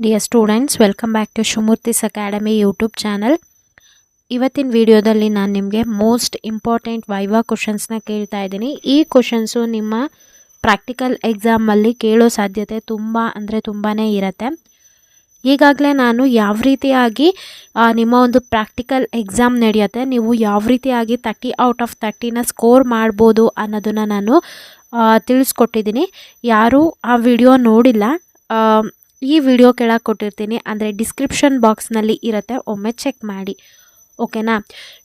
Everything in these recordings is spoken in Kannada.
Dear students, welcome back to Shumurthi's Academy YouTube channel. ಇವತ್ತಿನ ವಿಡಿಯೋದಲ್ಲಿ ನಾನು ನಿಮಗೆ ಮೋಸ್ಟ್ ಇಂಪಾರ್ಟೆಂಟ್ ವೈವಾ ಕ್ವಶನ್ಸ್ನ ಕೇಳ್ತಾ ಇದ್ದೀನಿ. ಈ ಕ್ವಶನ್ಸು ನಿಮ್ಮ ಪ್ರಾಕ್ಟಿಕಲ್ ಎಕ್ಸಾಮಲ್ಲಿ ಕೇಳೋ ಸಾಧ್ಯತೆ ತುಂಬಾ ಇರುತ್ತೆ. ಈಗಾಗಲೇ ನಾನು ಯಾವ ರೀತಿಯಾಗಿ ನಿಮ್ಮ ಒಂದು ಪ್ರಾಕ್ಟಿಕಲ್ ಎಕ್ಸಾಮ್ ನಡೆಯುತ್ತೆ, ನೀವು ಯಾವ ರೀತಿಯಾಗಿ 30 ಔಟ್ ಆಫ್ 30ನ ಸ್ಕೋರ್ ಮಾಡ್ಬೋದು ಅನ್ನೋದನ್ನು ನಾನು ತಿಳಿಸ್ಕೊಟ್ಟಿದ್ದೀನಿ. ಯಾರೂ ಆ ವಿಡಿಯೋ ನೋಡಿಲ್ಲ, ಈ ವಿಡಿಯೋ ಕೆಳಗೆ ಕೊಟ್ಟಿರ್ತೀನಿ, ಅಂದರೆ ಡಿಸ್ಕ್ರಿಪ್ಷನ್ ಬಾಕ್ಸ್ನಲ್ಲಿ ಇರುತ್ತೆ, ಒಮ್ಮೆ ಚೆಕ್ ಮಾಡಿ, ಓಕೆನಾ.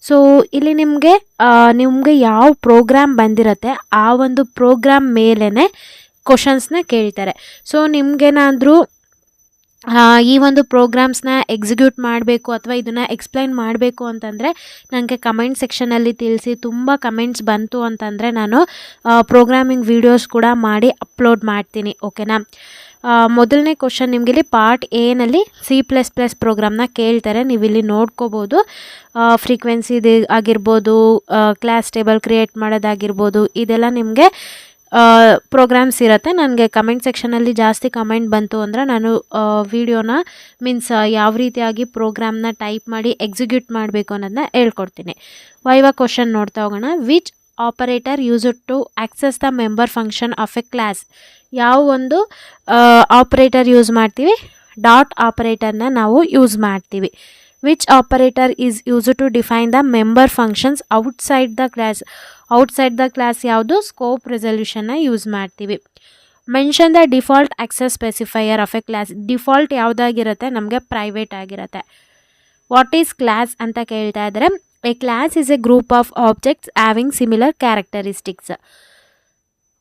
ಸೊ ಇಲ್ಲಿ ನಿಮಗೆ ಯಾವ ಪ್ರೋಗ್ರಾಮ್ ಬಂದಿರುತ್ತೆ ಆ ಒಂದು ಪ್ರೋಗ್ರಾಮ್ ಮೇಲೇ ಕ್ವಶನ್ಸ್ನ ಕೇಳ್ತಾರೆ. ಸೊ ನಿಮಗೇನಾದರೂ ಈ ಒಂದು ಪ್ರೋಗ್ರಾಮ್ಸ್ನ ಎಕ್ಸಿಕ್ಯೂಟ್ ಮಾಡಬೇಕು ಅಥವಾ ಇದನ್ನು ಎಕ್ಸ್ಪ್ಲೈನ್ ಮಾಡಬೇಕು ಅಂತಂದರೆ ನನಗೆ ಕಮೆಂಟ್ ಸೆಕ್ಷನಲ್ಲಿ ತಿಳಿಸಿ. ತುಂಬ ಕಮೆಂಟ್ಸ್ ಬಂತು ಅಂತಂದರೆ ನಾನು ಪ್ರೋಗ್ರಾಮಿಂಗ್ ವೀಡಿಯೋಸ್ ಕೂಡ ಮಾಡಿ ಅಪ್ಲೋಡ್ ಮಾಡ್ತೀನಿ, ಓಕೆನಾ. ಮೊದಲನೇ ಕ್ವಶನ್ ನಿಮಗಿಲ್ಲಿ ಪಾರ್ಟ್ ಎನಲ್ಲಿ C++ ಪ್ರೋಗ್ರಾಮ್ನ ಕೇಳ್ತಾರೆ. ನೀವು ಇಲ್ಲಿ ನೋಡ್ಕೋಬೋದು. ಫ್ರೀಕ್ವೆನ್ಸಿದು ಆಗಿರ್ಬೋದು, ಕ್ಲಾಸ್ ಟೇಬಲ್ ಕ್ರಿಯೇಟ್ ಮಾಡೋದಾಗಿರ್ಬೋದು, ಇದೆಲ್ಲ ನಿಮಗೆ ಪ್ರೋಗ್ರಾಮ್ಸ್ ಇರುತ್ತೆ. ನನಗೆ ಕಮೆಂಟ್ ಸೆಕ್ಷನಲ್ಲಿ ಜಾಸ್ತಿ ಕಮೆಂಟ್ ಬಂತು ಅಂದರೆ ನಾನು ವಿಡಿಯೋನ ಯಾವ ರೀತಿಯಾಗಿ ಪ್ರೋಗ್ರಾಮ್ನ ಟೈಪ್ ಮಾಡಿ ಎಕ್ಸಿಕ್ಯೂಟ್ ಮಾಡಬೇಕು ಅನ್ನೋದನ್ನ ಹೇಳ್ಕೊಡ್ತೀನಿ. ವೈವಾ ಕ್ವಶನ್ ನೋಡ್ತಾ ಹೋಗೋಣ. Which operator used to access the member function of a class. ಯಾವ ಒಂದು ಆಪರೇಟರ್ ಯೂಸ್ ಮಾಡ್ತೀವಿ? ಡಾಟ್ ಆಪರೇಟರ್ನ ನಾವು ಯೂಸ್ ಮಾಡ್ತೀವಿ. Which operator is use to define the member functions outside the class. Outside the class ಯಾವುದು? ಸ್ಕೋಪ್ ರೆಸಲ್ಯೂಷನ್ನ ಯೂಸ್ ಮಾಡ್ತೀವಿ. Mention the default access specifier of a class. Default ಯಾವುದಾಗಿರುತ್ತೆ? ನಮಗೆ ಪ್ರೈವೇಟ್ ಆಗಿರುತ್ತೆ. ವಾಟ್ ಈಸ್ ಕ್ಲಾಸ್ ಅಂತ ಕೇಳ್ತಾ ಇದ್ದಾರೆ. A class is a group of objects having similar characteristics,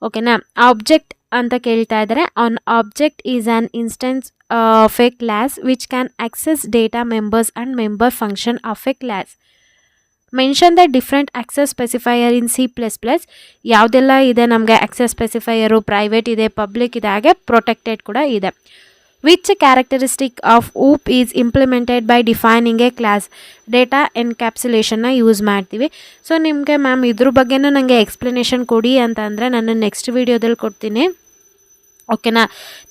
ಓಕೆನಾ. ಆಬ್ಜೆಕ್ಟ್ ಅಂತ ಕೇಳ್ತಾ ಇದ್ದಾರೆ. An object is an instance of a class which can access data members and member function of a class. Mention the different access specifier in C++. ಯಾವುದೆಲ್ಲ ಇದೆ ನಮಗೆ? ಆಕ್ಸೆಸ್ ಸ್ಪೆಸಿಫೈಯರು ಪ್ರೈವೇಟ್ ಇದೆ, ಪಬ್ಲಿಕ್ ಇದೆ, ಹಾಗೆ ಪ್ರೊಟೆಕ್ಟೆಡ್ ಕೂಡ ಇದೆ. Which characteristic of OOP is implemented by defining a class. Data ಎನ್ಕ್ಯಾಪ್ಸುಲೇಷನ್ನ ಯೂಸ್ ಮಾಡ್ತೀವಿ. ಸೊ ನಿಮಗೆ ಮ್ಯಾಮ್ ಇದ್ರ ಬಗ್ಗೆನೂ ನನಗೆ ಎಕ್ಸ್ಪ್ಲನೇಷನ್ ಕೊಡಿ ಅಂತ ಅಂದರೆ ನಾನು ನೆಕ್ಸ್ಟ್ ವೀಡಿಯೋದಲ್ಲಿ ಕೊಡ್ತೀನಿ, ಓಕೆನಾ.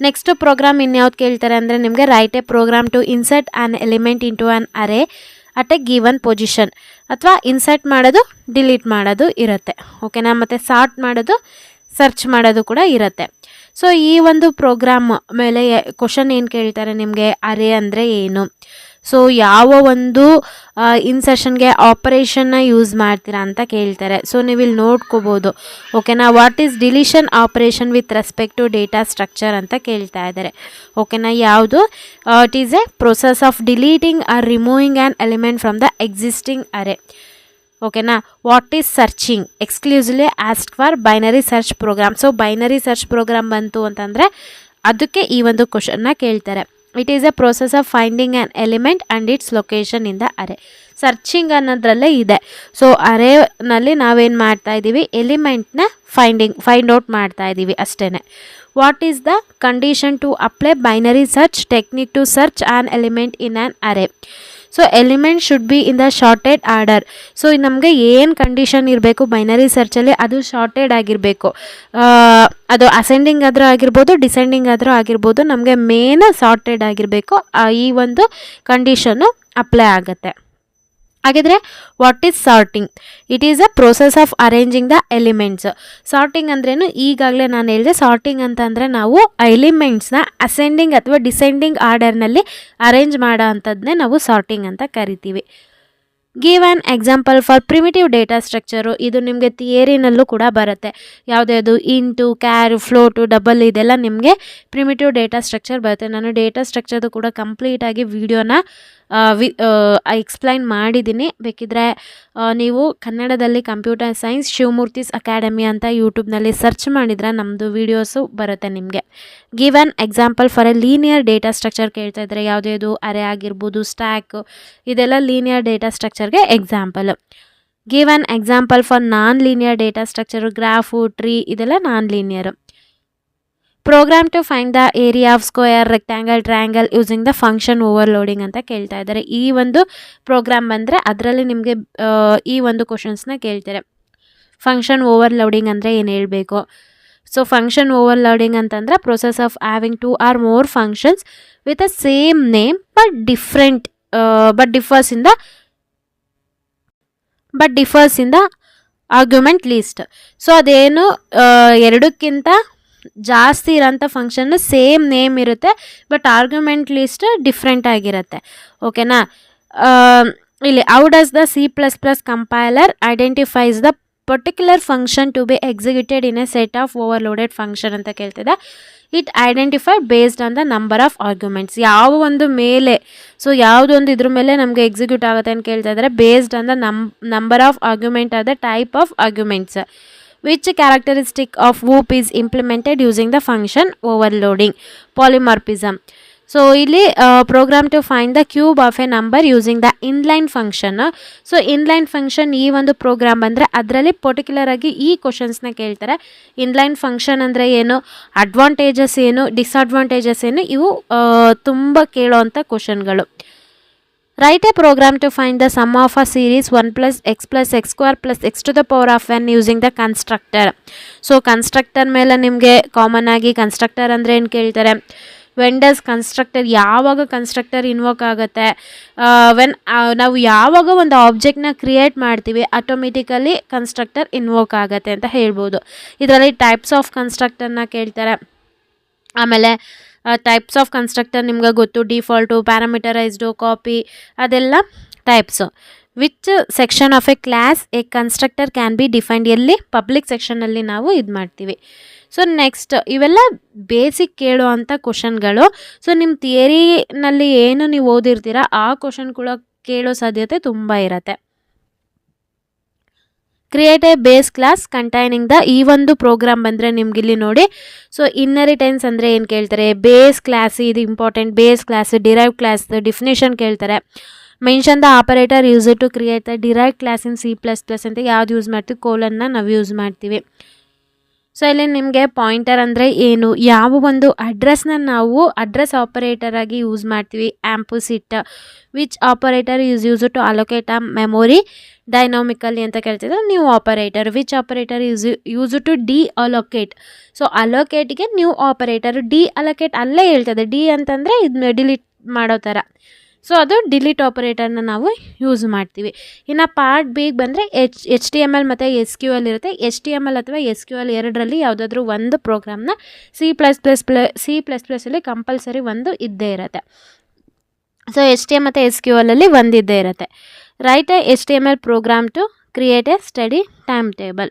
ನೆಕ್ಸ್ಟ್ ಪ್ರೋಗ್ರಾಮ್ ಇನ್ಯಾವ್ದು ಕೇಳ್ತಾರೆ ಅಂದರೆ ನಿಮಗೆ write a program to insert an element into an array at a given position. ಅಥವಾ ಇನ್ಸರ್ಟ್ ಮಾಡೋದು, ಡಿಲೀಟ್ ಮಾಡೋದು ಇರುತ್ತೆ, ಓಕೆನಾ. ಮತ್ತು ಸಾರ್ಟ್ ಮಾಡೋದು, ಸರ್ಚ್ ಮಾಡೋದು ಕೂಡ ಇರುತ್ತೆ. ಸೊ ಈ ಒಂದು ಪ್ರೋಗ್ರಾಮ್ ಮೇಲೆ ಕ್ವಶನ್ ಏನು ಕೇಳ್ತಾರೆ ನಿಮಗೆ? ಅರೇ ಅಂದರೆ ಏನು? ಸೊ ಯಾವ ಒಂದು ಇನ್ಸರ್ಷನ್ಗೆ ಆಪರೇಷನ್ನ ಯೂಸ್ ಮಾಡ್ತೀರಾ ಅಂತ ಕೇಳ್ತಾರೆ. ಸೊ ನೀವು ಇಲ್ಲಿ ನೋಡ್ಕೋಬೋದು, ಓಕೆನಾ. What is deletion operation with respect to data structure ಅಂತ ಕೇಳ್ತಾ ಇದ್ದಾರೆ, ಓಕೆನಾ. ಯಾವುದು? It is a process of deleting or removing an element from the existing array, ಓಕೆನಾ. What is searching? Exclusively ask for binary search program. So binary search program ಬಂತು ಅಂತಂದರೆ ಅದಕ್ಕೆ ಈ ಒಂದು ಕ್ವಶನ್ನ ಕೇಳ್ತಾರೆ. It is a process of finding an element and its location in the array. Searching ಅನ್ನೋದ್ರಲ್ಲೇ ಇದೆ. ಸೊ ಅರೇನಲ್ಲಿ ನಾವೇನು ಮಾಡ್ತಾ ಇದ್ದೀವಿ? ಎಲಿಮೆಂಟ್ನ ಫೈಂಡ್ ಔಟ್ ಮಾಡ್ತಾ ಇದ್ದೀವಿ ಅಷ್ಟೇ. What is the condition to apply binary search technique to search an element in an array. So element should be in the sorted order. So ನಮಗೆ ಏನು ಕಂಡೀಷನ್ ಇರಬೇಕು ಬೈನರಿ ಸರ್ಚಲ್ಲಿ? ಅದು ಶಾರ್ಟೆಡ್ ಆಗಿರಬೇಕು. ಅದು ಅಸೆಂಡಿಂಗ್ ಆದರೂ ಆಗಿರ್ಬೋದು, ಡಿಸೆಂಡಿಂಗ್ ಆದರೂ ಆಗಿರ್ಬೋದು, ನಮಗೆ ಮೇನ್ ಸಾರ್ಟೆಡ್ ಆಗಿರಬೇಕು. ಈ ಒಂದು ಕಂಡೀಷನ್ನು ಅಪ್ಲೈ ಆಗುತ್ತೆ. ಹಾಗಿದ್ರೆ what is sorting? It is a process of arranging the elements. Sorting ಅಂದ್ರೇನು? ಈಗಾಗಲೇ ನಾನು ಹೇಳಿದೆ. ಸಾರ್ಟಿಂಗ್ ಅಂತಂದರೆ ನಾವು ಎಲಿಮೆಂಟ್ಸ್ನ ಅಸೆಂಡಿಂಗ್ ಅಥವಾ ಡಿಸೆಂಡಿಂಗ್ ಆರ್ಡರ್ನಲ್ಲಿ ಅರೇಂಜ್ ಮಾಡೋ ಅಂಥದ್ದನ್ನೇ ನಾವು ಸಾರ್ಟಿಂಗ್ ಅಂತ ಕರಿತೀವಿ. Give an example for primitive data structure. ಇದು ನಿಮಗೆ ಥಿಯರಿನಲ್ಲೂ ಕೂಡ ಬರುತ್ತೆ. ಯಾವುದ್ಯಾವುದು? ಇಂಟು, ಕ್ಯಾರ್, ಫ್ಲೋಟು, ಡಬಲ್, ಇದೆಲ್ಲ ನಿಮಗೆ ಪ್ರಿಮಿಟಿವ್ ಡೇಟಾ ಸ್ಟ್ರಕ್ಚರ್ ಬರುತ್ತೆ. ನಾನು ಡೇಟಾ ಸ್ಟ್ರಕ್ಚರ್ದು ಕೂಡ ಕಂಪ್ಲೀಟಾಗಿ ವಿಡಿಯೋನ ಎಕ್ಸ್ಪ್ಲೈನ್ ಮಾಡಿದ್ದೀನಿ. ಬೇಕಿದ್ರೆ ನೀವು ಕನ್ನಡದಲ್ಲಿ ಕಂಪ್ಯೂಟರ್ ಸೈನ್ಸ್ ಶಿವಮೂರ್ತಿಸ್ ಅಕಾಡೆಮಿ ಅಂತ ಯೂಟ್ಯೂಬ್ನಲ್ಲಿ ಸರ್ಚ್ ಮಾಡಿದರೆ ನಮ್ಮದು ವೀಡಿಯೋಸು ಬರುತ್ತೆ ನಿಮಗೆ. Give an example for a linear data structure ಕೇಳ್ತಾ ಇದ್ದಾರೆ. ಯಾವುದ್ಯಾವುದು? ಅರೇ ಆಗಿರ್ಬೋದು, ಸ್ಟ್ಯಾಕ್, ಇದೆಲ್ಲ ಲೀನಿಯರ್ ಡೇಟಾ ಸ್ಟ್ರಕ್ಚರ್ಗೆ example. Give an example for non linear data structure. Graph, tree, ಇದೆಲ್ಲ non linear. Program to find the area of square, rectangle, triangle using the function overloading ಅಂತ ಕೇಳ್ತಾ ಇದ್ದಾರೆ. ಈ ಒಂದು ಪ್ರೋಗ್ರಾಮ್ ಬಂದರೆ ಅದರಲ್ಲಿ ನಿಮಗೆ ಈ ಒಂದು ಕ್ವಶನ್ಸ್ನ ಕೇಳ್ತಾರೆ. ಫಂಕ್ಷನ್ ಓವರ್ಲೋಡಿಂಗ್ ಅಂದರೆ ಏನು ಹೇಳಬೇಕು? So function overloading ಅಂತಂದ್ರೆ process of having two or more functions with a same name but differs in the argument list. So ಅದೇನು ಎರಡಕ್ಕಿಂತ ಜಾಸ್ತಿ ಇರೋಂಥ ಫಂಕ್ಷನ್ ಸೇಮ್ ನೇಮ್ ಇರುತ್ತೆ, ಬಟ್ ಆರ್ಗ್ಯುಮೆಂಟ್ ಲೀಸ್ಟ್ ಡಿಫ್ರೆಂಟ್ ಆಗಿರುತ್ತೆ. ಓಕೆನಾ. ಇಲ್ಲಿ how does the C++ compiler identifies the particular function to be executed in a set of overloaded function ಅಂತ ಕೇಳ್ತಿದೆ. It identified based on the number of arguments. ಯಾವ ಒಂದು ಮೇಲೆ, ಸೊ ಯಾವುದೊಂದು ಇದ್ರ ಮೇಲೆ ನಮಗೆ ಎಕ್ಸಿಕ್ಯೂಟ್ ಆಗುತ್ತೆ ಅಂತ ಕೇಳ್ತಾ ಇದ್ದಾರೆ. Based on the number of argument or the type of arguments. Which characteristic of OOP is implemented using the function overloading. Polymorphism. So ಇಲ್ಲಿ program to find the cube of a number using the inline function. So inline function ಈ ಒಂದು ಪ್ರೋಗ್ರಾಮ್ ಬಂದರೆ ಅದರಲ್ಲಿ ಪರ್ಟಿಕ್ಯುಲರ್ ಆಗಿ ಈ ಕ್ವಶನ್ಸ್ನ ಕೇಳ್ತಾರೆ. ಇನ್ಲೈನ್ ಫಂಕ್ಷನ್ ಅಂದರೆ ಏನು, ಅಡ್ವಾಂಟೇಜಸ್ ಏನು, ಡಿಸ್ಅಡ್ವಾಂಟೇಜಸ್ ಏನು, ಇವು ತುಂಬ ಕೇಳೋವಂಥ ಕ್ವಶನ್ಗಳು. Write a program to find the sum of a series 1 + x + x² + x⁴ using the constructor. So constructor ಮೇಲೆ ನಿಮಗೆ ಕಾಮನ್ ಆಗಿ ಕನ್ಸ್ಟ್ರಕ್ಟರ್ ಅಂದರೆ ಏನು ಕೇಳ್ತಾರೆ. ವೆನ್ ಡಸ್ ಕನ್ಸ್ಟ್ರಕ್ಟರ್, ಯಾವಾಗ ಕನ್ಸ್ಟ್ರಕ್ಟರ್ ಇನ್ವೋಕ್ ಆಗುತ್ತೆ, ನಾವು ಯಾವಾಗ ಒಂದು ಆಬ್ಜೆಕ್ಟ್ನ ಕ್ರಿಯೇಟ್ ಮಾಡ್ತೀವಿ ಆಟೋಮೆಟಿಕಲಿ ಕನ್ಸ್ಟ್ರಕ್ಟರ್ ಇನ್ವೋಕ್ ಆಗುತ್ತೆ ಅಂತ ಹೇಳ್ಬೋದು. ಇದರಲ್ಲಿ ಟೈಪ್ಸ್ ಆಫ್ ಕನ್ಸ್ಟ್ರಕ್ಟರ್ನ ಕೇಳ್ತಾರೆ. ಆಮೇಲೆ ಟೈಪ್ಸ್ ಆಫ್ ಕನ್ಸ್ಟ್ರಕ್ಟರ್ ನಿಮ್ಗೆ ಗೊತ್ತು, ಡಿಫಾಲ್ಟು, ಪ್ಯಾರಾಮೀಟರೈಸ್ಡು, ಕಾಪಿ, ಅದೆಲ್ಲ types. Which section of a class A constructor can be defined. ಎಲ್ಲಿ ಪಬ್ಲಿಕ್ ಸೆಕ್ಷನಲ್ಲಿ ನಾವು ಇದು ಮಾಡ್ತೀವಿ. ಸೊ ನೆಕ್ಸ್ಟ್ ಇವೆಲ್ಲ ಬೇಸಿಕ್ ಕೇಳೋ ಅಂಥ ಕ್ವಶನ್ಗಳು. ಸೊ ನಿಮ್ಮ ಥಿಯರಿನಲ್ಲಿ ಏನು ನೀವು ಓದಿರ್ತೀರ ಆ ಕ್ವಶನ್ ಕೂಡ ಕೇಳೋ ಸಾಧ್ಯತೆ ತುಂಬ ಇರುತ್ತೆ. Create A base class containing the, ಈ ಒಂದು ಪ್ರೋಗ್ರಾಮ್ ಬಂದರೆ ನಿಮ್ಗಿಲ್ಲಿ ನೋಡಿ. ಸೊ ಇನ್ಹೆರಿಟೆನ್ಸ್ ಅಂದರೆ ಏನು ಕೇಳ್ತಾರೆ, ಬೇಸ್ ಕ್ಲಾಸ್, ಇದು important. Base class, derive class definition ಕೇಳ್ತಾರೆ. Mention the operator use to create the derive class in C++ ಅಂತ ಯಾವ್ದು ಯೂಸ್ ಮಾಡ್ತೀವಿ, ಕೋಲನ್ನ ನಾವು ಯೂಸ್ ಮಾಡ್ತೀವಿ. ಸೊ ಇಲ್ಲಿ ನಿಮಗೆ ಪಾಯಿಂಟರ್ ಅಂದರೆ ಏನು, ಯಾವ ಒಂದು ಅಡ್ರೆಸ್ನ ನಾವು ಅಡ್ರೆಸ್ ಆಪರೇಟರ್ ಆಗಿ ಯೂಸ್ ಮಾಡ್ತೀವಿ. ಆಂಪುಸಿಟ್, which operator use to allocate a memory dynamically ಅಂತ ಕೇಳ್ತಿದ್ರೆ new operator. Which operator use to deallocate. So ಅಲೋಕೇಟ್ಗೆ ನ್ಯೂ ಆಪರೇಟರ್. ಡಿ ಅಲೋಕೇಟ್ ಅಲ್ಲೇ ಹೇಳ್ತದೆ. ಡಿ ಅಂತಂದರೆ ಇದು ಡಿಲೀಟ್ ಮಾಡೋ ಥರ. ಸೊ ಅದು ಡಿಲೀಟ್ ಆಪರೇಟರ್ನ ನಾವು ಯೂಸ್ ಮಾಡ್ತೀವಿ. ಇನ್ನು ಪಾರ್ಟ್ ಬಿಗೆ ಬಂದರೆ HTML ಮತ್ತು SQL ಇರುತ್ತೆ. HTML ಅಥವಾ SQL ಎರಡರಲ್ಲಿ ಯಾವುದಾದ್ರೂ ಒಂದು ಪ್ರೋಗ್ರಾಮ್ನ C++ ಕಂಪಲ್ಸರಿ ಒಂದು ಇದ್ದೇ ಇರುತ್ತೆ. ಸೊ HTML ಮತ್ತು SQL ಅಲ್ಲಿ ಒಂದಿದ್ದೇ ಇರುತ್ತೆ. Write a HTML program to create a study time table.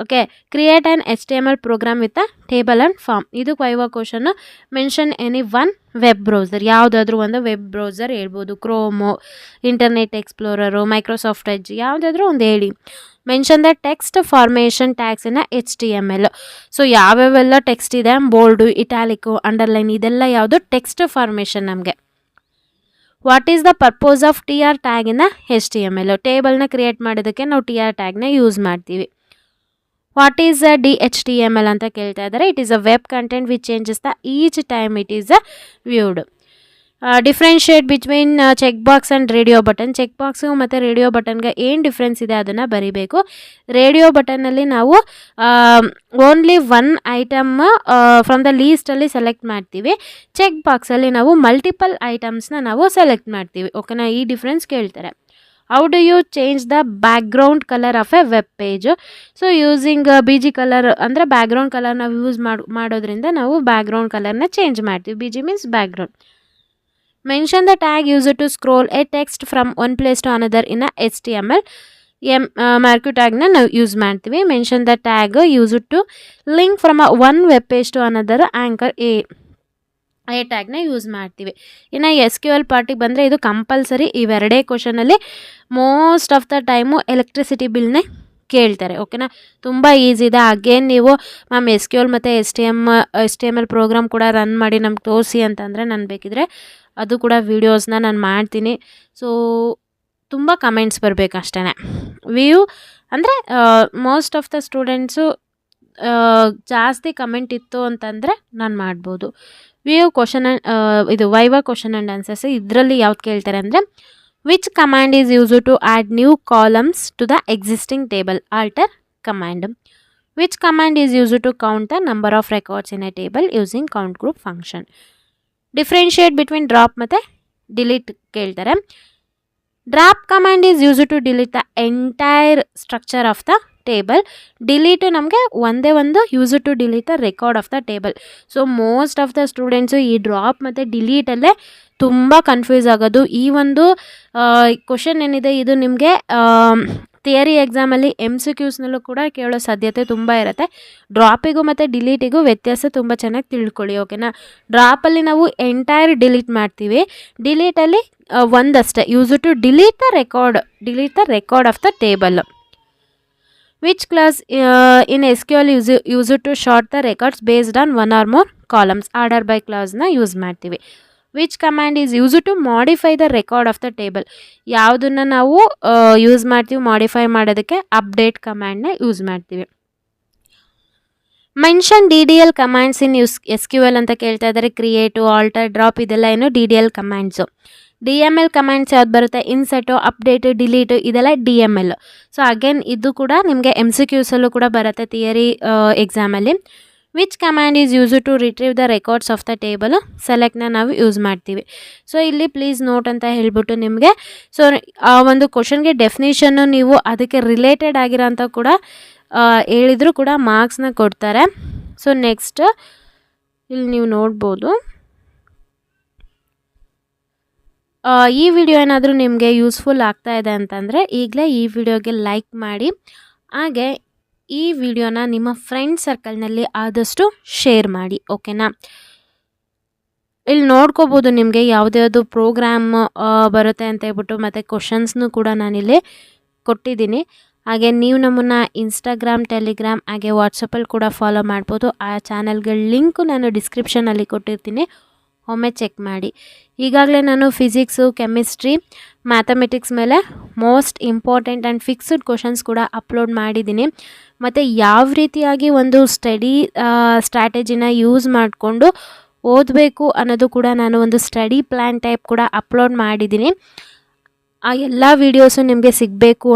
Okay, create an HTML program with a table and form. ಇದು ಕೈವ question. Mention any one web browser, ಯಾವುದಾದ್ರೂ ಒಂದು ವೆಬ್ ಬ್ರೌಸರ್ ಹೇಳ್ಬೋದು. Chrome, Internet Explorer, Microsoft Edge, ಯಾವುದಾದ್ರೂ ಒಂದು ಹೇಳಿ. Mention the text formation tags in HTML. So ಯಾವ್ಯಾವೆಲ್ಲ ಟೆಕ್ಸ್ಟ್ ಇದೆ, ಬೋಲ್ಡು, ಇಟಾಲಿಕ್ಕು, ಅಂಡರ್ಲೈನ್, ಇದೆಲ್ಲ ಯಾವುದು ಟೆಕ್ಸ್ಟ್ ಫಾರ್ಮೇಷನ್ ನಮಗೆ. What is the purpose of TR tag in HTML. ಟೇಬಲ್ನ ಕ್ರಿಯೇಟ್ ಮಾಡೋದಕ್ಕೆ ನಾವು TR ಟ್ಯಾಗ್ನ ಯೂಸ್ ಮಾಡ್ತೀವಿ. ವಾಟ್ ಈಸ್ ಅ DHTML ಅಂತ ಕೇಳ್ತಾ ಇದ್ದಾರೆ. It is a web content which changes the each time it is viewed. Differentiate between check box and radio button. Check box ಮತ್ತು ರೇಡಿಯೋ ಬಟನ್ಗೆ ಏನು ಡಿಫ್ರೆನ್ಸ್ ಇದೆ ಅದನ್ನು ಬರೀಬೇಕು. ರೇಡಿಯೋ ಬಟನ್ನಲ್ಲಿ ನಾವು only one item from the ಲೀಸ್ಟಲ್ಲಿ ಸೆಲೆಕ್ಟ್ ಮಾಡ್ತೀವಿ. ಚೆಕ್ ಬಾಕ್ಸಲ್ಲಿ ನಾವು ಮಲ್ಟಿಪಲ್ ಐಟಮ್ಸ್ನ ನಾವು ಸೆಲೆಕ್ಟ್ ಮಾಡ್ತೀವಿ. ಓಕೆನಾ, ಈ ಡಿಫ್ರೆನ್ಸ್ ಕೇಳ್ತಾರೆ. How do you change the background colour of a web page. So using BG colour ಅಂದರೆ ಬ್ಯಾಕ್ಗ್ರೌಂಡ್ ಕಲರ್ ನಾವು ಯೂಸ್ ಮಾಡೋದ್ರಿಂದ ನಾವು ಬ್ಯಾಕ್ಗ್ರೌಂಡ್ ಕಲರ್ನ ಚೇಂಜ್ ಮಾಡ್ತೀವಿ. BG means background. Mention the tag use to scroll a text from one place to another in HTML. Marquee ಟ್ಯಾಗ್ನ ನಾವು ಯೂಸ್ ಮಾಡ್ತೀವಿ. Mention the tag use to link from one web page to another anchor a ಟ್ಯಾಗ್ನ ಯೂಸ್ ಮಾಡ್ತೀವಿ. ಇನ್ನು SQL ಪಾರ್ಟಿಗೆ ಬಂದರೆ ಇದು ಕಂಪಲ್ಸರಿ. ಇವೆರಡೇ ಕ್ವಶನಲ್ಲಿ most of the time electricity ಬಿಲ್ನೇ ಕೇಳ್ತಾರೆ. ಓಕೆನಾ, ತುಂಬ ಈಸಿ ಇದೆ. ಅಗೇನ್ ನೀವು ಮ್ಯಾಮ್ SQL ಮತ್ತು HTML ಪ್ರೋಗ್ರಾಮ್ ಕೂಡ ರನ್ ಮಾಡಿ ನಮ್ಗೆ ತೋರಿಸಿ ಅಂತಂದರೆ ನಾನು ಬೇಕಿದ್ರೆ ಅದು ಕೂಡ ವೀಡಿಯೋಸ್ನ ನಾನು ಮಾಡ್ತೀನಿ. ಸೊ ತುಂಬ ಕಮೆಂಟ್ಸ್ ಬರಬೇಕು ಅಷ್ಟೇ. ವ್ಯೂ ಅಂದರೆ ಮೋಸ್ಟ್ ಆಫ್ ದ ಸ್ಟೂಡೆಂಟ್ಸು ಜಾಸ್ತಿ ಕಮೆಂಟ್ ಇತ್ತು ಅಂತಂದರೆ ನಾನು ಮಾಡ್ಬೋದು. ವ್ಯೂ ಕ್ವಶನ್ ಇದು ವೈವಾ ಕ್ವಶನ್ ಆ್ಯಂಡ್ ಆನ್ಸರ್ಸ್. ಇದರಲ್ಲಿ ಯಾವ್ದು ಕೇಳ್ತಾರೆ ಅಂದರೆ which command is use to add new columns to the existing table. Alter command. Which command is use to count the number of records in a table using count group function. Differentiate between drop ಮತ್ತು ಡಿಲೀಟ್ ಕೇಳ್ತಾರೆ. Drop command is use to delete the entire structure of the table. Delete ನಮಗೆ ಒಂದೇ ಒಂದು use to delete the record of the table. So most of the students ಈ ಡ್ರಾಪ್ ಮತ್ತು ಡಿಲೀಟಲ್ಲೇ ತುಂಬ ಕನ್ಫ್ಯೂಸ್ ಆಗೋದು. ಈ ಒಂದು ಕ್ವಶನ್ ಏನಿದೆ ಇದು ನಿಮಗೆ ಥಿಯರಿ ಎಕ್ಸಾಮಲ್ಲಿ MCQಸ್ನಲ್ಲೂ ಕೂಡ ಕೇಳೋ ಸಾಧ್ಯತೆ ತುಂಬ ಇರುತ್ತೆ. ಡ್ರಾಪಿಗೂ ಮತ್ತು ಡಿಲೀಟಿಗೂ ವ್ಯತ್ಯಾಸ ತುಂಬ ಚೆನ್ನಾಗಿ ತಿಳ್ಕೊಳ್ಳಿ, ಓಕೆನಾ. ಡ್ರಾಪಲ್ಲಿ ನಾವು ಎಂಟೈರ್ ಡಿಲೀಟ್ ಮಾಡ್ತೀವಿ, ಡಿಲೀಟಲ್ಲಿ ಒಂದಷ್ಟೇ use to delete the record of the table. Which clause in SQL use to sort the records based on one or more columns. Order by ಕ್ಲಾಸ್ನ ಯೂಸ್ ಮಾಡ್ತೀವಿ. Which command is use to modify the record of the table. ಯಾವುದನ್ನು ನಾವು ಯೂಸ್ ಮಾಡ್ತೀವಿ ಮಾಡಿಫೈ ಮಾಡೋದಕ್ಕೆ? ಅಪ್ಡೇಟ್ ಕಮ್ಯಾಂಡ್ನ ಯೂಸ್ ಮಾಡ್ತೀವಿ. Mention DDL commands in SQL ಅಂತ ಕೇಳ್ತಾ ಇದ್ದಾರೆ. ಕ್ರಿಯೇಟು, ಆಲ್ಟರ್, ಡ್ರಾಪ್ ಇದೆಲ್ಲ ಏನು DDL ಕಮ್ಯಾಂಡ್ಸು. DML ಕಮ್ಯಾಂಡ್ಸ್ ಯಾವ್ದು ಬರುತ್ತೆ? ಇನ್ಸರ್ಟು, ಅಪ್ಡೇಟು, ಡಿಲೀಟು ಇದೆಲ್ಲ DML. ಸೊ ಅಗೇನ್ ಇದು ಕೂಡ ನಿಮಗೆ MCQಸಲ್ಲೂ ಕೂಡ ಬರುತ್ತೆ ಥಿಯರಿ ಎಕ್ಸಾಮಲ್ಲಿ. Which command is use to retrieve the records of the table. ಸೆಲೆಕ್ಟ್ನ ನಾವು ಯೂಸ್ ಮಾಡ್ತೀವಿ. ಸೊ ಇಲ್ಲಿ ಪ್ಲೀಸ್ ನೋಟ್ ಅಂತ ಹೇಳ್ಬಿಟ್ಟು ನಿಮಗೆ ಸೊ ಆ ಒಂದು ಕ್ವಶನ್ಗೆ ಡೆಫಿನೇಷನ್ನು ನೀವು ಅದಕ್ಕೆ ರಿಲೇಟೆಡ್ ಆಗಿರೋಂಥ ಕೂಡ ಹೇಳಿದರೂ ಕೂಡ ಮಾರ್ಕ್ಸ್ನ ಕೊಡ್ತಾರೆ. ಸೊ ನೆಕ್ಸ್ಟ್ ಇಲ್ಲಿ ನೀವು ನೋಡ್ಬೋದು. ಈ ವಿಡಿಯೋ ಏನಾದರೂ ನಿಮಗೆ ಯೂಸ್ಫುಲ್ ಆಗ್ತಾ ಇದೆ ಅಂತಂದರೆ ಈಗಲೇ ಈ ವಿಡಿಯೋಗೆ ಲೈಕ್ ಮಾಡಿ, ಹಾಗೆ ಈ ವಿಡಿಯೋನ ನಿಮ್ಮ ಫ್ರೆಂಡ್ ಸರ್ಕಲ್ನಲ್ಲಿ ಆದಷ್ಟು ಶೇರ್ ಮಾಡಿ, ಓಕೆನಾ. ಇಲ್ಲಿ ನೋಡ್ಕೋಬೋದು ನಿಮಗೆ ಯಾವುದ್ಯಾವುದು ಪ್ರೋಗ್ರಾಮ್ ಬರುತ್ತೆ ಅಂತ ಹೇಳ್ಬಿಟ್ಟು ಮತ್ತು ಕ್ವಶನ್ಸ್ನೂ ಕೂಡ ನಾನಿಲ್ಲಿ ಕೊಟ್ಟಿದ್ದೀನಿ. ಹಾಗೆ ನೀವು ನಮ್ಮನ್ನು ಇನ್ಸ್ಟಾಗ್ರಾಮ್, ಟೆಲಿಗ್ರಾಮ್ ಹಾಗೆ ವಾಟ್ಸಪ್ಪಲ್ಲಿ ಕೂಡ ಫಾಲೋ ಮಾಡ್ಬೋದು. ಆ ಚಾನಲ್ಗಳ ಲಿಂಕು ನಾನು ಡಿಸ್ಕ್ರಿಪ್ಷನಲ್ಲಿ ಕೊಟ್ಟಿರ್ತೀನಿ, ಒಮ್ಮೆ ಚೆಕ್ ಮಾಡಿ. ಈಗಾಗಲೇ ನಾನು ಫಿಸಿಕ್ಸು, ಕೆಮಿಸ್ಟ್ರಿ, ಮ್ಯಾಥಮೆಟಿಕ್ಸ್ ಮೇಲೆ most important and fixed questions ಕೂಡ ಅಪ್ಲೋಡ್ ಮಾಡಿದ್ದೀನಿ. ಮತ್ತು ಯಾವ ರೀತಿಯಾಗಿ ಒಂದು ಸ್ಟ್ರಾಟಜಿನ ಯೂಸ್ ಮಾಡಿಕೊಂಡು ಓದಬೇಕು ಅನ್ನೋದು ಕೂಡ ನಾನು ಒಂದು ಸ್ಟಡಿ ಪ್ಲ್ಯಾನ್ ಟೈಪ್ ಕೂಡ ಅಪ್ಲೋಡ್ ಮಾಡಿದ್ದೀನಿ. ಆ ಎಲ್ಲ ವೀಡಿಯೋಸು ನಿಮಗೆ ಸಿಗಬೇಕು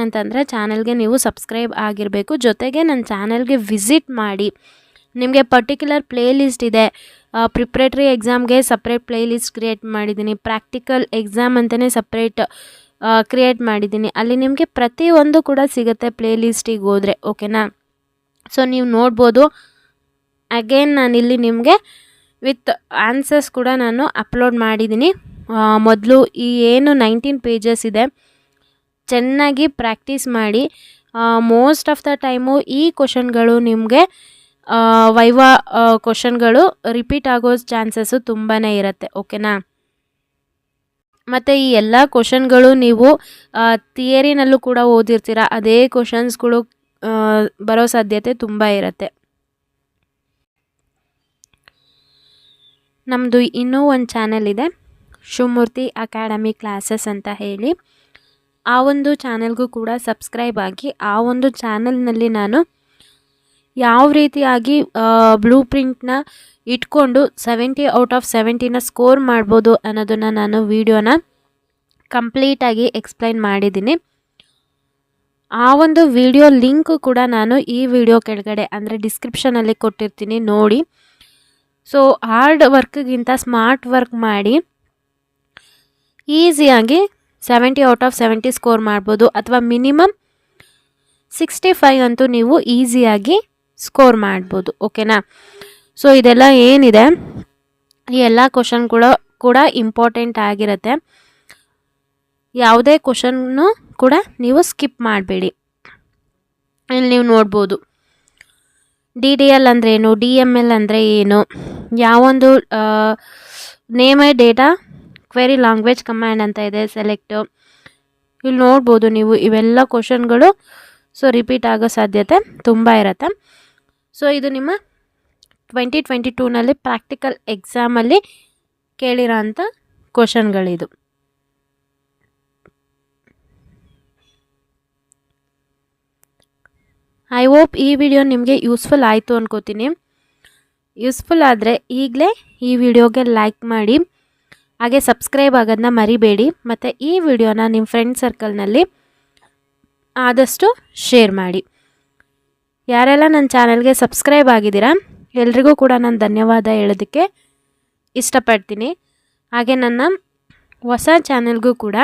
ಅಂತಂದರೆ ಚಾನಲ್ಗೆ ನೀವು ಸಬ್ಸ್ಕ್ರೈಬ್ ಆಗಿರಬೇಕು. ಜೊತೆಗೆ ನನ್ನ ಚಾನಲ್ಗೆ ವಿಸಿಟ್ ಮಾಡಿ. ನಿಮಗೆ ಪರ್ಟಿಕ್ಯುಲರ್ ಪ್ಲೇ ಲಿಸ್ಟ್ ಇದೆ. ಪ್ರಿಪ್ರೇಟ್ರಿ ಎಕ್ಸಾಮ್ಗೆ ಸಪ್ರೇಟ್ ಪ್ಲೇ ಲಿಸ್ಟ್ ಕ್ರಿಯೇಟ್ ಮಾಡಿದ್ದೀನಿ. ಪ್ರಾಕ್ಟಿಕಲ್ ಎಕ್ಸಾಮ್ ಅಂತಲೇ ಸಪ್ರೇಟ್ ಕ್ರಿಯೇಟ್ ಮಾಡಿದ್ದೀನಿ. ಅಲ್ಲಿ ನಿಮಗೆ ಪ್ರತಿಯೊಂದು ಕೂಡ ಸಿಗುತ್ತೆ ಪ್ಲೇ ಲಿಸ್ಟಿಗೆ ಹೋದರೆ, ಓಕೆನಾ. ಸೊ ನೀವು ನೋಡ್ಬೋದು. ಅಗೇನ್ ನಾನಿಲ್ಲಿ ನಿಮಗೆ ವಿತ್ ಆನ್ಸರ್ಸ್ ಕೂಡ ನಾನು ಅಪ್ಲೋಡ್ ಮಾಡಿದ್ದೀನಿ. ಮೊದಲು ಈ ಏನು 19 ಪೇಜಸ್ ಇದೆ ಚೆನ್ನಾಗಿ ಪ್ರಾಕ್ಟೀಸ್ ಮಾಡಿ. ಮೋಸ್ಟ್ ಆಫ್ ದ ಟೈಮು ಈ ಕ್ವಶನ್ಗಳು ನಿಮಗೆ ವೈವಾ ಕ್ವಶನ್ಗಳು ರಿಪೀಟ್ ಆಗೋ ಚಾನ್ಸಸ್ಸು ತುಂಬಾ ಇರುತ್ತೆ, ಓಕೆನಾ. ಮತ್ತು ಈ ಎಲ್ಲ ಕ್ವಶನ್ಗಳು ನೀವು ಥಿಯರಿನಲ್ಲೂ ಕೂಡ ಓದಿರ್ತೀರ, ಅದೇ ಕ್ವಶನ್ಸ್ಗಳು ಬರೋ ಸಾಧ್ಯತೆ ತುಂಬ ಇರುತ್ತೆ. ನಮ್ಮದು ಇನ್ನೂ ಒಂದು ಚಾನೆಲ್ ಇದೆ, ಶಿವಮೂರ್ತಿ ಅಕಾಡೆಮಿ ಕ್ಲಾಸಸ್ ಅಂತ ಹೇಳಿ. ಆ ಒಂದು ಚಾನೆಲ್ಗೂ ಕೂಡ ಸಬ್ಸ್ಕ್ರೈಬ್ ಆಗಿ. ಆ ಒಂದು ಚಾನೆಲ್ನಲ್ಲಿ ನಾನು ಯಾವ ರೀತಿಯಾಗಿ ಬ್ಲೂ ಪ್ರಿಂಟ್ನ ಇಟ್ಕೊಂಡು 70 ಔಟ್ ಆಫ್ 70ನ ಸ್ಕೋರ್ ಮಾಡ್ಬೋದು ಅನ್ನೋದನ್ನು ನಾನು ವಿಡಿಯೋನ ಕಂಪ್ಲೀಟಾಗಿ ಎಕ್ಸ್ಪ್ಲೈನ್ ಮಾಡಿದ್ದೀನಿ. ಆ ಒಂದು ವಿಡಿಯೋ ಲಿಂಕು ಕೂಡ ನಾನು ಈ ವಿಡಿಯೋ ಕೆಳಗಡೆ ಅಂದರೆ ಡಿಸ್ಕ್ರಿಪ್ಷನಲ್ಲಿ ಕೊಟ್ಟಿರ್ತೀನಿ, ನೋಡಿ. ಸೊ ಹಾರ್ಡ್ ವರ್ಕ್ಗಿಂತ ಸ್ಮಾರ್ಟ್ ವರ್ಕ್ ಮಾಡಿ ಈಸಿಯಾಗಿ 70 ಔಟ್ ಆಫ್ 70 ಸ್ಕೋರ್ ಮಾಡ್ಬೋದು, ಅಥವಾ ಮಿನಿಮಮ್ 65 ಅಂತೂ ನೀವು ಈಸಿಯಾಗಿ ಸ್ಕೋರ್ ಮಾಡ್ಬೋದು, ಓಕೆನಾ. ಸೊ ಇದೆಲ್ಲ ಏನಿದೆ ಈ ಎಲ್ಲ ಕ್ವಶನ್ ಕೂಡ ಇಂಪಾರ್ಟೆಂಟ್ ಆಗಿರುತ್ತೆ. ಯಾವುದೇ ಕ್ವಶನ್ನು ಕೂಡ ನೀವು ಸ್ಕಿಪ್ ಮಾಡಬೇಡಿ. ಇಲ್ಲಿ ನೀವು ನೋಡ್ಬೋದು DDL ಅಂದರೆ ಏನು, DML ಅಂದರೆ ಏನು, ಯಾವೊಂದು name data query language command ಅಂತ ಇದೆ, ಸೆಲೆಕ್ಟು. ಇಲ್ಲಿ ನೋಡ್ಬೋದು ನೀವು ಇವೆಲ್ಲ ಕ್ವಶನ್ಗಳು ಸೊ ರಿಪೀಟ್ ಆಗೋ ಸಾಧ್ಯತೆ ತುಂಬ ಇರುತ್ತೆ. ಸೊ ಇದು ನಿಮ್ಮ 2022ನಲ್ಲಿ ಪ್ರಾಕ್ಟಿಕಲ್ ಎಕ್ಸಾಮಲ್ಲಿ ಕೇಳಿರೋ ಅಂಥ ಕ್ವಶನ್ಗಳಿದು. ಐ ಹೋಪ್ ಈ ವಿಡಿಯೋ ನಿಮಗೆ ಯೂಸ್ಫುಲ್ ಆಯಿತು ಅನ್ಕೋತೀನಿ. ಯೂಸ್ಫುಲ್ ಆದರೆ ಈಗಲೇ ಈ ವಿಡಿಯೋಗೆ ಲೈಕ್ ಮಾಡಿ, ಹಾಗೆ ಸಬ್ಸ್ಕ್ರೈಬ್ ಆಗೋದನ್ನ ಮರಿಬೇಡಿ. ಮತ್ತು ಈ ವಿಡಿಯೋನ ನಿಮ್ಮ ಫ್ರೆಂಡ್ ಸರ್ಕಲ್ನಲ್ಲಿ ಆದಷ್ಟು ಶೇರ್ ಮಾಡಿ. ಯಾರೆಲ್ಲ ನನ್ನ ಚಾನಲ್ಗೆ ಸಬ್ಸ್ಕ್ರೈಬ್ ಆಗಿದ್ದೀರಾ ಎಲ್ರಿಗೂ ಕೂಡ ನಾನು ಧನ್ಯವಾದ ಹೇಳೋದಕ್ಕೆ ಇಷ್ಟಪಡ್ತೀನಿ. ಹಾಗೆ ನನ್ನ ಹೊಸ ಚಾನಲ್ಗೂ ಕೂಡ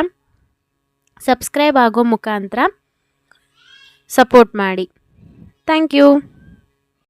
ಸಬ್ಸ್ಕ್ರೈಬ್ ಆಗೋ ಮುಖಾಂತರ ಸಪೋರ್ಟ್ ಮಾಡಿ. Thank you.